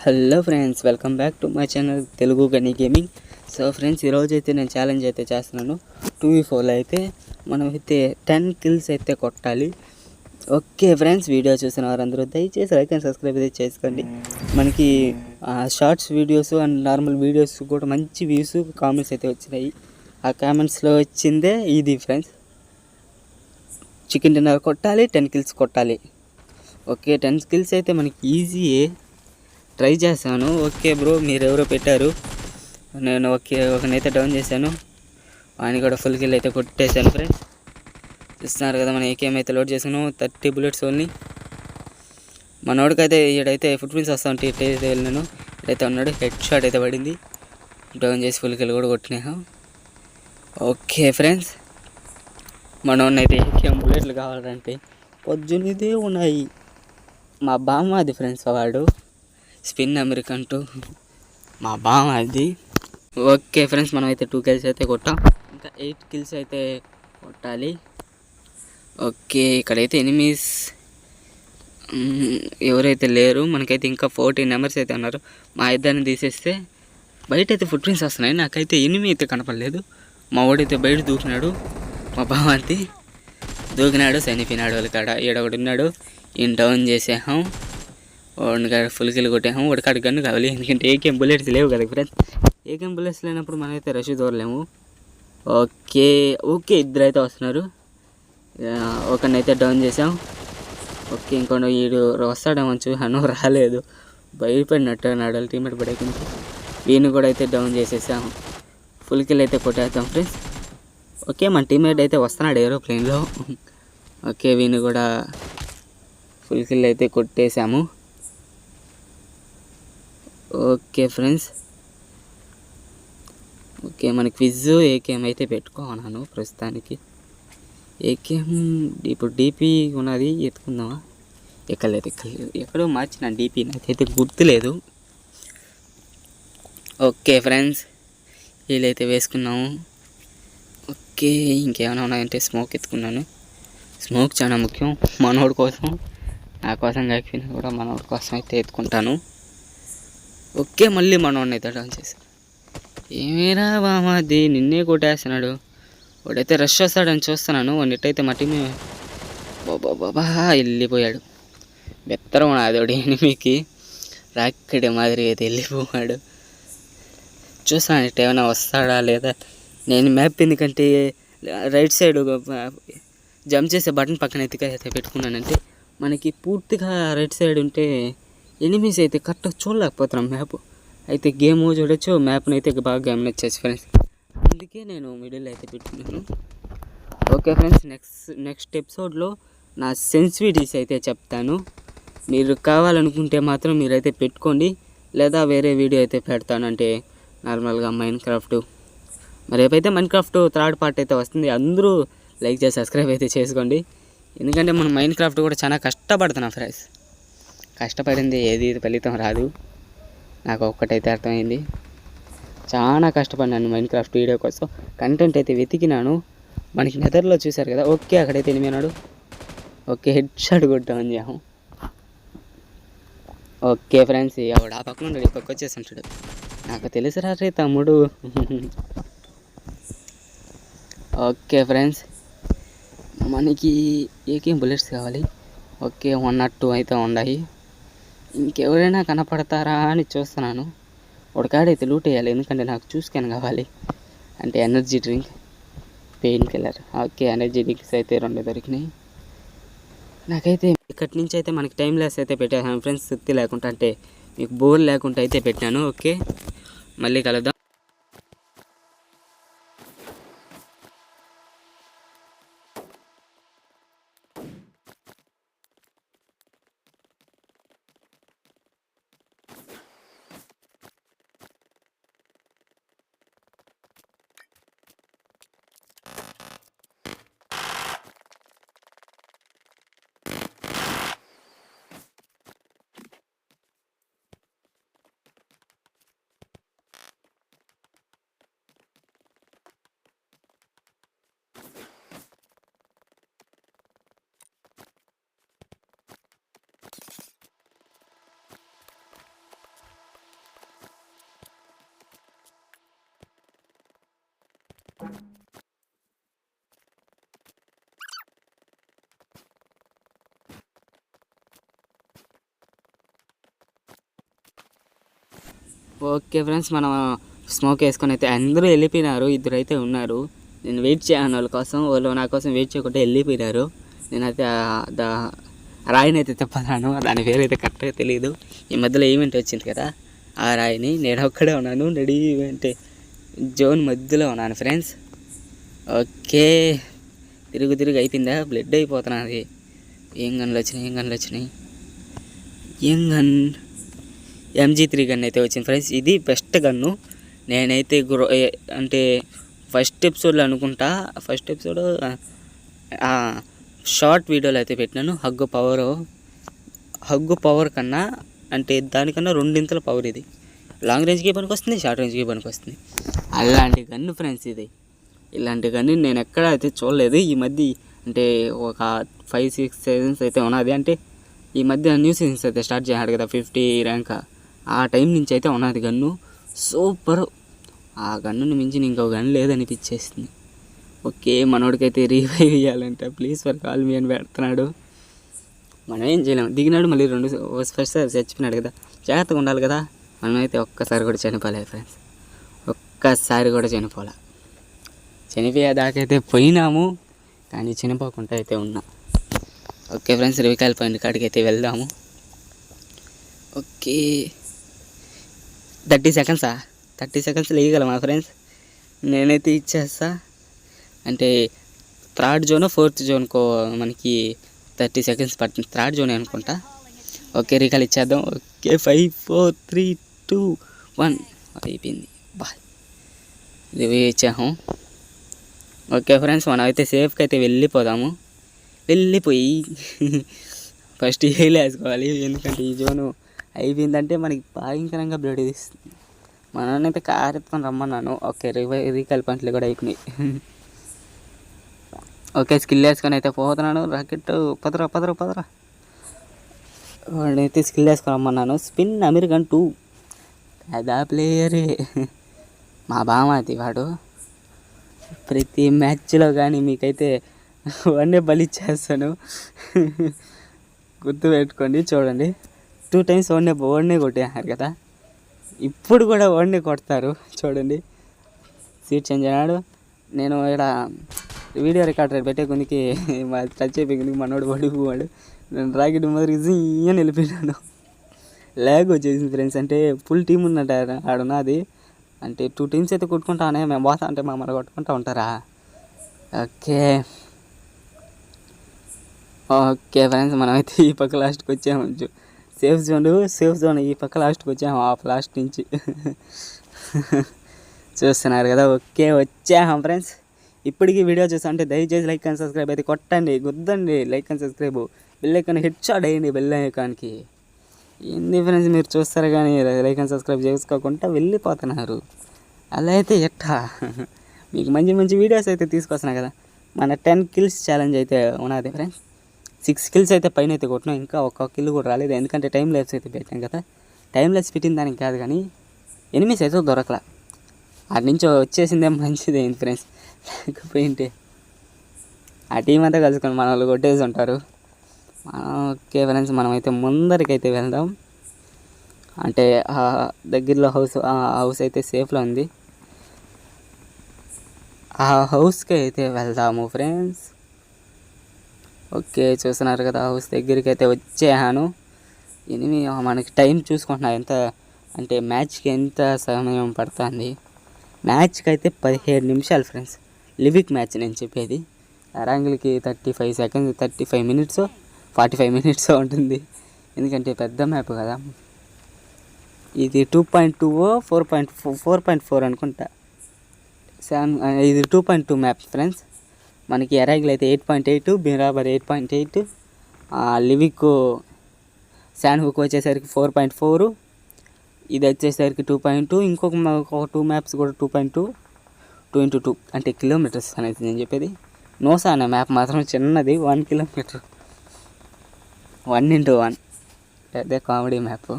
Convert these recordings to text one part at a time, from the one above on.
Hello friends, welcome back to my channel Telugu గని gaming. So friends, ఈరోజు అయితే నేను ఛాలెంజ్ అయితే చేస్తున్నాను. 2v4లో అయితే మనమైతే 10 కిల్స్ అయితే కొట్టాలి. ఓకే ఫ్రెండ్స్, వీడియో చూసిన వారందరూ దయచేసి లైక్ అండ్ సబ్స్క్రైబ్ అయితే చేసుకోండి. మనకి shorts videos and normal videos కూడా మంచి వ్యూస్ కామెంట్స్ అయితే వచ్చినాయి. ఆ కామెంట్స్లో వచ్చిందే ఇది ఫ్రెండ్స్. చికెన్ డిన్నర్ కొట్టాలి, 10 కిల్స్ కొట్టాలి. ఓకే, 10 కిల్స్ అయితే మనకి ఈజీయే, ట్రై చేశాను. ఓకే బ్రో, మీరు ఎవరో పెట్టారు, నేను ఒకనైతే డౌన్ చేశాను. ఆయన కూడా ఫుల్ కిల్ అయితే కొట్టేశాను ఫ్రెండ్స్. చూస్తున్నారు కదా, మన ఏకేఎం అయితే లోడ్ చేశాను. 30 బుల్లెట్స్ ఓన్లీ. మనోడికైతే ఇక్కడైతే ఫుట్ ప్రింట్స్ వస్తూ ఉంటే ఇటైతే వెళ్ళాను. ఇటైతే ఉన్నాడు, హెడ్ షాట్ అయితే పడింది. డౌన్ చేసి ఫుల్ కిల్ కూడా కొట్టినా. ఓకే ఫ్రెండ్స్, మనోడినైతే ఏకేఎం బుల్లెట్లు కావాలంటే పొద్దున్నదే ఉన్నాయి. మా బామ్మ అది ఫ్రెండ్స్, వాడు స్పిన్ అమెరికన్ 2 మా బామ్మ అది. ఓకే ఫ్రెండ్స్, మనం అయితే 2 కిల్స్ అయితే కొట్టాం. ఇంకా 8 కిల్స్ అయితే కొట్టాలి. ఓకే, ఇక్కడైతే ఎనిమీస్ ఎవరైతే లేరు. మనకైతే ఇంకా 14 మెంబర్స్ అయితే ఉన్నారు. మా ఇద్దరిని తీసేస్తే బయట అయితే ఫుట్ ప్రింట్స్ వస్తున్నాయి. నాకైతే ఎనిమీ అయితే కనపడలేదు. మా వాడైతే బయట దూకినాడు, మా బామ్మ దూకినాడు, చనిపోయినాడు. వాళ్ళ కాడ ఒకడు ఉన్నాడు, ఈయన డౌన్ చేసాం. వాడికి ఫుల్ కిల్ కొట్టాము. వాడికాడ గన్ను కావాలి, ఎందుకంటే ఏకేం బుల్లెట్స్ లేవు కదా ఫ్రెండ్స్. ఏకేం బుల్లెట్స్ లేనప్పుడు మనమైతే రష్ దూరలేము. ఓకే ఓకే, ఇద్దరైతే వస్తున్నారు. ఒకరినైతే డౌన్ చేసాం. ఓకే, ఇంకొండ వీడు వస్తాడేమో చూసాను, రాలేదు. భయపడినట్టు నాడు వాళ్ళ టీమేట్ పడేకింది. వీడిని కూడా అయితే డౌన్ చేసేసాం. ఫుల్ కిల్ అయితే కొట్టేద్దాం ఫ్రెండ్స్. ఓకే, మన టీమేట్ అయితే వస్తున్నాడు ఏరోప్లేన్లో. ఓకే, వీడిని కూడా ఫుల్ కిల్ అయితే కొట్టేసాము. ఓకే ఫ్రెండ్స్, ఓకే మన క్విజ్ ఏకేఎం అయితే పెట్టుకోమన్నాను ప్రస్తుతానికి. ఏకేఎం ఇప్పుడు డీపీ ఉన్నది, ఎత్తుకుందామా? ఎక్కలేదు, ఎక్కడో మార్చిన డీపీ, నాకైతే గుర్తులేదు. ఓకే ఫ్రెండ్స్, వీళ్ళైతే వేసుకున్నాము. ఓకే, ఇంకేమైనా ఉన్నాయంటే స్మోక్ ఎత్తుకున్నాను. స్మోక్ చాలా ముఖ్యం మనోడి కోసం. నా కోసం కాకపోయినా కూడా మనోడి కోసం అయితే ఎత్తుకుంటాను. ఓకే, మళ్ళీ మనోడిని అయితే డౌన్ చేశాను. ఏమేరా బామాది, నిన్నే కొట్టేస్తున్నాడు. వాడైతే రష్ వస్తాడని చూస్తున్నాను. వాడినట్టయితే మా టీం బాబా వెళ్ళిపోయాడు. బెత్తరం అది వాడు ఎనిమికి రాకెట్ మాదిరి అయితే వెళ్ళిపోయాడు. చూస్తాను ఇట్లా ఏమైనా వస్తాడా లేదా. నేను మ్యాప్ ఎందుకంటే రైట్ సైడ్ జంప్ చేసే బటన్ పక్కన అయితే పెట్టుకున్నానంటే మనకి పూర్తిగా రైట్ సైడ్ ఉంటే ఎనిమీస్ అయితే కరెక్ట్గా చూడలేకపోతున్నాం మ్యాప్. అయితే గేమ్ చూడొచ్చు, మ్యాప్ని అయితే బాగా గమనించవచ్చు ఫ్రెండ్స్. అందుకే నేను మిడిల్ అయితే పెట్టుకున్నాను. ఓకే ఫ్రెండ్స్, నెక్స్ట్ ఎపిసోడ్లో నా సెన్సిటివిటీస్ అయితే చెప్తాను. మీరు కావాలనుకుంటే మాత్రం మీరైతే పెట్టుకోండి, లేదా వేరే వీడియో అయితే పెడతాను. అంటే నార్మల్గా మైన్క్రాఫ్ట్, మరి రేపైతే మైన్క్రాఫ్ట్ 3rd పార్ట్ అయితే వస్తుంది. అందరూ లైక్ చేసి సబ్స్క్రైబ్ అయితే చేసుకోండి. ఎందుకంటే మనం మైన్క్రాఫ్ట్ కూడా చాలా కష్టపడుతున్నాం ఫ్రెండ్స్. కష్టపడింది ఏది ఫలితం రాదు, నాకు ఒక్కటైతే అర్థమైంది. చాలా కష్టపడినాను మైన్క్రాఫ్ట్ వీడియో కోసం. కంటెంట్ అయితే వెతికినాను. మనకి నెదర్లో చూశారు కదా. ఓకే, అక్కడైతే ఎనిమినాడు. ఓకే, హెడ్ షాట్ కొట్టామని చేసాం. ఓకే ఫ్రెండ్స్, ఆవిడ ఆ పక్కన ఉంటాడు, ఈ పక్క వచ్చేసి ఉంటాడు. నాకు తెలుసు రే తమ్ముడు. ఓకే ఫ్రెండ్స్, మనకి ఏకేం బుల్లెట్స్ కావాలి. ఓకే, 1 or 2 అయితే ఉన్నాయి. ఇంకెవరైనా కనపడతారా అని చూస్తున్నాను. ఒకటికాడైతే లూట్ వేయాలి, ఎందుకంటే నాకు చూసుకొని కావాలి. అంటే energy drink, pain killer. Okay, energy drinks అయితే 2 దొరికినాయి నాకైతే. ఇక్కడి నుంచి అయితే మనకి టైం లెస్ అయితే పెట్టాను ఫ్రెండ్స్. సుత్తి లేకుండా, అంటే మీకు బోర్ లేకుండా అయితే పెట్టాను. ఓకే, మళ్ళీ కలుద్దాం. ఓకే ఫ్రెండ్స్, మనం స్మోక్ వేసుకొని అయితే అందరూ వెళ్ళిపోయినారు. ఇద్దరు అయితే ఉన్నారు. నేను వెయిట్ చేయను వాళ్ళ కోసం, వాళ్ళు నా కోసం వెయిట్ చేయకుండా వెళ్ళిపోయినారు. నేనైతే రాయిని అయితే తిప్పదాను, దాని పేరైతే కరెక్ట్గా తెలియదు. ఈ మధ్యలో ఈవెంట్ వచ్చింది కదా, ఆ రాయిని నేను ఒక్కడే ఉన్నాను. రెడీ ఈవెంట్ జోన్ మధ్యలో ఉన్నాను ఫ్రెండ్స్. ఓకే, తిరిగి అయిపోయిందా? బ్లడ్ అయిపోతున్నది. ఏం గన్లు వచ్చినాయి? ఏం గన్? MG3 గన్ అయితే వచ్చింది ఫ్రెండ్స్. ఇది బెస్ట్ గన్ను. నేనైతే అంటే ఫస్ట్ ఎపిసోడ్లో అనుకుంటా, ఫస్ట్ ఎపిసోడ్ షార్ట్ వీడియోలో అయితే పెట్టినాను. హగ్గు పవర్ కన్నా అంటే దానికన్నా రెండింతల పవర్ ఇది. లాంగ్ రేంజ్కి పనికి వస్తుంది, షార్ట్ రేంజ్కి పనికి వస్తుంది. అలాంటి గన్ను ఫ్రెండ్స్ ఇది. ఇలాంటి గన్ను నేను ఎక్కడ అయితే చూడలేదు. ఈ మధ్య అంటే ఒక 5-6 సీజన్స్ అయితే ఉన్నది. అంటే ఈ మధ్య న్యూ సీజన్స్ అయితే స్టార్ట్ చేశాడు కదా, 50 ర్యాంక్. ఆ టైం నుంచి అయితే ఉన్నది గన్ను. సూపర్. ఆ గన్నుని మించి ఇంకో గన్ లేదనిపించేస్తుంది. ఓకే, మనోడికైతే రీవైవ్ ఇవ్వాలంట. ప్లీజ్ ఫర్ కాల్ మీ అని పెడుతున్నాడు. మనం ఏం చేయలేము. దిగినాడు, మళ్ళీ ఫస్ట్ చచ్చిపోయినాడు కదా, జాగ్రత్తగా ఉండాలి కదా. మనమైతే ఒక్కసారి కూడా చనిపోలేదు ఫ్రెండ్స్, ఒక్కసారి కూడా చనిపోయేదాకైతే పోయినాము, కానీ చనిపోకుండా అయితే ఉన్నాం. ఓకే ఫ్రెండ్స్, రివికాయల పాయింట్ కాడికి అయితే వెళ్దాము. ఓకే, 30 సెకండ్స్ వేయగలమా ఫ్రెండ్స్? నేనైతే ఇచ్చేస్తా. అంటే 3rd జోన్ 4th జోన్కో మనకి 30 సెకండ్స్ పడుతుంది. 3rd జోన్ అనుకుంటా. ఓకే, రికాల్ ఇచ్చేద్దాం. ఓకే, 5 4 3 2 1 అయిపోయింది. ఇది ఇచ్చాము. ఓకే ఫ్రెండ్స్, మనం అయితే సేఫ్కి అయితే వెళ్ళిపోయి ఫస్ట్ హీల్ వేసుకోవాలి. ఎందుకంటే ఈ జోను అయిపోయిందంటే మనకి భయంకరంగా బ్లడ్ తీస్తుంది. మననైతే కార్ ఎత్తుకొని రమ్మన్నాను. ఓకే, రీకాల్ పాయింట్లు కూడా అయిపోయినాయి. ఓకే, స్కిల్ వేసుకొని అయితే పోతున్నాను. రాకెట్ పదరా. వాడినైతే స్కిల్ వేసుకొని రమ్మన్నాను. స్పిన్ అమెరికన్ 2 అదా ప్లేయరే, మా బామాతి వాడు. ప్రతి మ్యాచ్లో కానీ మీకైతే వాడినే బలిచ్చేస్తాను, గుర్తుపెట్టుకోండి. చూడండి, 2 times వాడినే కొట్టేసారు కదా, ఇప్పుడు కూడా వాడినే కొడతారు. చూడండి, సీట్ చేంజ్ అయినాడు. నేను ఇక్కడ వీడియో రికార్డర్ పెట్టే కొందికి టచ్ అయిపోయి కొందికి మనోడు పడిపోవాడు. నేను రాకెట్ మొదటి అని వెళ్ళిపోయినాను. ల్యాగ్ వచ్చేసింది ఫ్రెండ్స్. అంటే ఫుల్ టీం ఉన్నట్టు ఆడున్నది. అంటే 2 teams అయితే కొట్టుకుంటానే, మేము పోతా అంటే మమ్మల్ని కొట్టుకుంటూ ఉంటారా. ఓకే ఫ్రెండ్స్, మనమైతే ఈ పక్క లాస్ట్కి వచ్చాము. సేఫ్ జోన్ ఈ పక్క లాస్ట్కి వచ్చాము, లాస్ట్ నుంచి చూస్తున్నారు కదా. ఓకే, వచ్చాము ఫ్రెండ్స్. ఇప్పటికీ వీడియో చూస్తుంటే దయచేసి లైక్ అండ్ సబ్స్క్రైబ్ అయితే కొట్టండి, గుద్దండి. Like and subscribe, bell icon head shot వేయండి. బెల్ ఐకాన్కి ఏంది ఫ్రెండ్స్, మీరు చూస్తారు కానీ లైక్ అండ్ సబ్స్క్రైబ్ చేసుకోకుండా వెళ్ళిపోతున్నారు. అలా అయితే ఎట్టా? మీకు మంచి వీడియోస్ అయితే తీసుకొస్తున్నా కదా. మన 10 kills ఛాలెంజ్ అయితే ఉన్నది ఫ్రెండ్స్. 6 kills అయితే పైన అయితే కొట్టినాం. ఇంకా ఒక్క కిల్ కూడా రాలేదు, ఎందుకంటే టైం ల్యాబ్స్ అయితే పెట్టాం కదా. టైం ల్యాబ్స్ పెట్టిన దానికి కాదు కానీ ఎనిమిస్ అయితే దొరకలా. అటు నుంచి వచ్చేసిందే మంచిది అయింది ఫ్రెండ్స్, లేకపోయింటే ఆ టీం అంతా కలుసుకొని మన వాళ్ళు కొట్టేసి ఉంటారు. ఓకే ఫ్రెండ్స్, మనమైతే ముందరికైతే వెళ్దాం. అంటే దగ్గరలో హౌస్ అయితే సేఫ్లో ఉంది. ఆ హౌస్కి అయితే వెళ్దాము ఫ్రెండ్స్. ఓకే, చూస్తున్నారు కదా, హౌస్ దగ్గరికి అయితే వచ్చేసాను. మనకి టైం చూసుకుంటున్నా ఎంత అంటే మ్యాచ్కి ఎంత సమయం పడుతుంది. మ్యాచ్కి అయితే 17 నిమిషాలు ఫ్రెండ్స్. లివిక్ మ్యాచ్ నేను చెప్పేది. అరాంగిల్కి 35 minutes 45 minutes ఉంటుంది, ఎందుకంటే పెద్ద మ్యాప్ కదా. ఇది 2.2 4.4 అనుకుంటా. ఇది 2.2 మ్యాప్ ఫ్రెండ్స్. మనకి అరాంగిల్ అయితే 8.8, బిరాబర్ 8.8, లివిక్ శాన్ హుక్ వచ్చేసరికి 4.4, ఇది వచ్చేసరికి 2.2. ఇంకొక 2 మ్యాప్స్ కూడా 2.2, 2x2 అంటే కిలోమీటర్స్ అనేది నేను చెప్పేది. నోసా అనే మ్యాప్ మాత్రం చిన్నది, 1 kilometer, 1x1. అదే కామెడీ మ్యాప్.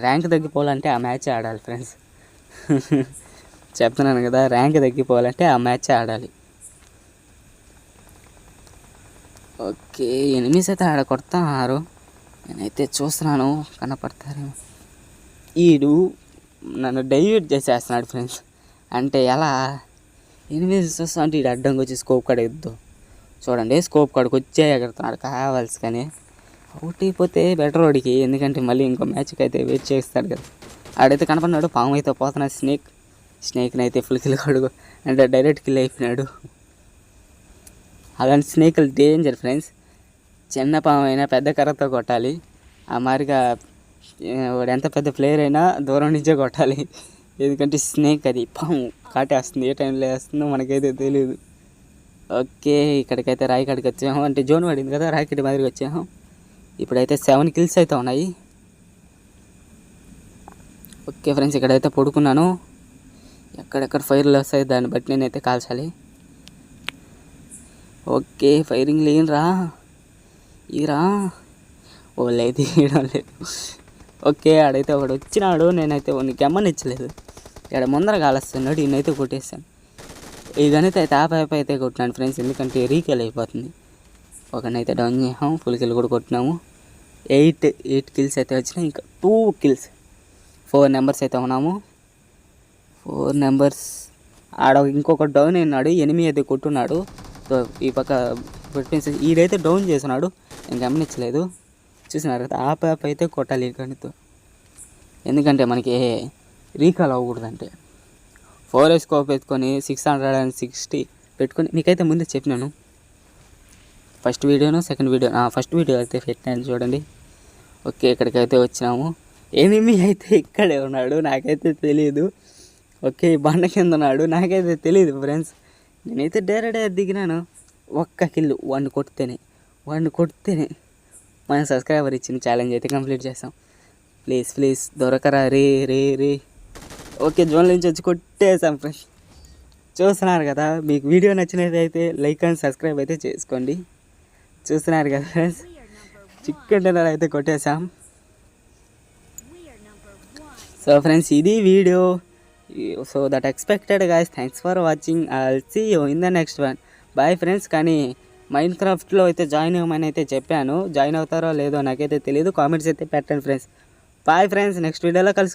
ర్యాంక్ తగ్గిపోవాలంటే ఆ మ్యాచ్ ఆడాలి ఫ్రెండ్స్. చెప్తున్నాను కదా, ర్యాంక్ తగ్గిపోవాలంటే ఆ మ్యాచ్ ఆడాలి. ఓకే, ఎనిమిస్ అయితే ఆడ కొడుతున్నారు. నేనైతే చూస్తున్నాను, కనపడతారేమో. ఈడు నన్ను డైవర్ట్ చేసేస్తున్నాడు ఫ్రెండ్స్. అంటే ఎలా ఎనిమిస్ వస్తా అంటే ఈడు అడ్డంగా వచ్చి స్కోప్ కాడ ఎద్దు చూడండి, స్కోప్ కాడికి వచ్చే ఎగురుతున్నాడు కావాల్సి. కానీ అవుట్ అయిపోతే బెటర్ వాడికి, ఎందుకంటే మళ్ళీ ఇంకో మ్యాచ్కి అయితే వెయిట్ చేస్తాడు కదా. ఆడైతే కనపడినాడు, పాము అయితే పోతున్నాడు. స్నేక్ని అయితే ఫుల్ కిల్ కడుగు అంటే డైరెక్ట్ కిల్ అయిపోయినాడు. అలాంటి స్నేక్లు డేంజర్ ఫ్రెండ్స్. చిన్న పాము అయినా పెద్ద కర్రతో కొట్టాలి. ఆ మాదిరిగా వాడు ఎంత పెద్ద ప్లేయర్ అయినా దూరం నుంచే కొట్టాలి, ఎందుకంటే స్నేక్ అది పాము కాటేస్తుంది, ఏ టైంలో వేస్తుందో మనకైతే తెలియదు. ఓకే, ఇక్కడికైతే రాయి కాడికి వచ్చాము, అంటే జోన్ పడింది కదా రాకెట్ మాదిరిగా వచ్చాము. ఇప్పుడైతే 7 కిల్స్ అయితే ఉన్నాయి. ఓకే ఫ్రెండ్స్, ఇక్కడైతే పడుకున్నాను. ఎక్కడెక్కడ ఫైర్లు వస్తాయి దాన్ని బట్టి నేనైతే కాల్చాలి. ఓకే, ఫైరింగ్ లేనురా ఈరా వాళ్ళైతే తీయడం లేదు. ఓకే, ఆడైతే ఒకడు వచ్చినాడు, నేనైతే వాడిని గమ్మనిచ్చలేదు. ఇక్కడ ముందర కాలుస్తున్నాడు, ఈయనైతే కొట్టేస్తాను. ఈ గణిత అయితే ఆపైపు అయితే కొట్టినాను ఫ్రెండ్స్, ఎందుకంటే రీకెల్ అయిపోతుంది. ఒకనైతే డౌన్ చేసాము, ఫుల్ కిల్ కూడా కొట్టినాము. 8 కిల్స్ అయితే వచ్చినాయి. ఇంకా 2 కిల్స్, 4 నెంబర్స్ అయితే ఉన్నాము. 4 నెంబర్స్. ఆడ ఇంకొక డౌన్ అయినాడు, ఎనిమిది అయితే కొట్టున్నాడు. సో ఈ పక్క పెట్టేసి ఈడైతే డౌన్ చేస్తున్నాడు, నేను గమనించలేదు. చూసినారు కదా, ఆపైపు అయితే కొట్టాలి ఈ గణితో, ఎందుకంటే మనకి రీకాల్ అవ్వకూడదంటే. 4 స్కోప్ ఎత్తుకొని 660 పెట్టుకొని మీకైతే ముందే చెప్పినాను. ఫస్ట్ వీడియో అయితే పెట్టాను చూడండి. ఓకే, ఇక్కడికైతే వచ్చినాము. ఎనిమి అయితే ఇక్కడే ఉన్నాడు, నాకైతే తెలియదు. ఓకే, బండ కింద ఉన్నాడు, నాకైతే తెలియదు ఫ్రెండ్స్. నేనైతే డైరెక్ట్గా దిగినాను. ఒక్క కిల్లు వాడిని కొడితేనే మన సబ్స్క్రైబర్ ఇచ్చిన ఛాలెంజ్ అయితే కంప్లీట్ చేస్తాం. Please దొరకరా ray. ఓకే, జోన్ల నుంచి వచ్చి కొట్టేసాం ఫ్రెండ్స్. చూస్తున్నారు కదా, మీకు వీడియో నచ్చినట్లయితే లైక్ అండ్ సబ్స్క్రైబ్ అయితే చేసుకోండి. చూస్తున్నారు కదా ఫ్రెండ్స్, చికెన్ డిన్నర్ అయితే కొట్టేసాం. సో ఫ్రెండ్స్, ఇది video. So that expected guys. Thanks for watching. I'll see you in the next one. Bye friends. కానీ మైన్క్రాఫ్ట్లో అయితే జాయిన్ అవ్వమని అయితే చెప్పాను, జాయిన్ అవుతారో లేదో నాకైతే తెలియదు. కామెంట్స్ అయితే పెట్టండి ఫ్రెండ్స్. బాయ్ ఫ్రెండ్స్, నెక్స్ట్ వీడియోలో కలుసు.